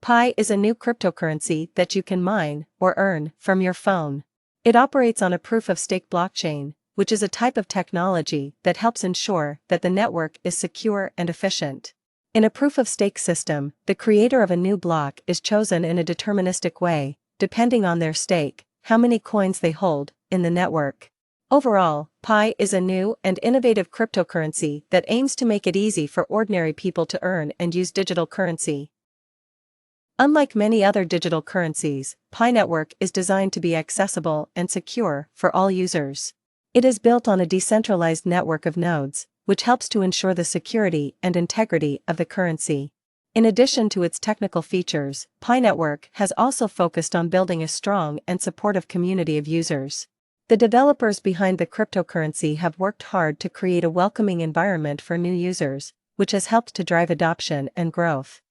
Pi is a new cryptocurrency that you can mine or earn from your phone. It operates on a proof-of-stake blockchain, which is a type of technology that helps ensure that the network is secure and efficient. In a proof-of-stake system, the creator of a new block is chosen in a deterministic way, depending on their stake, how many coins they hold, in the network. Overall, Pi is a new and innovative cryptocurrency that aims to make it easy for ordinary people to earn and use digital currency. Unlike many other digital currencies, PiNetwork is designed to be accessible and secure for all users. It is built on a decentralized network of nodes, which helps to ensure the security and integrity of the currency. In addition to its technical features, PiNetwork has also focused on building a strong and supportive community of users. The developers behind the cryptocurrency have worked hard to create a welcoming environment for new users, which has helped to drive adoption and growth.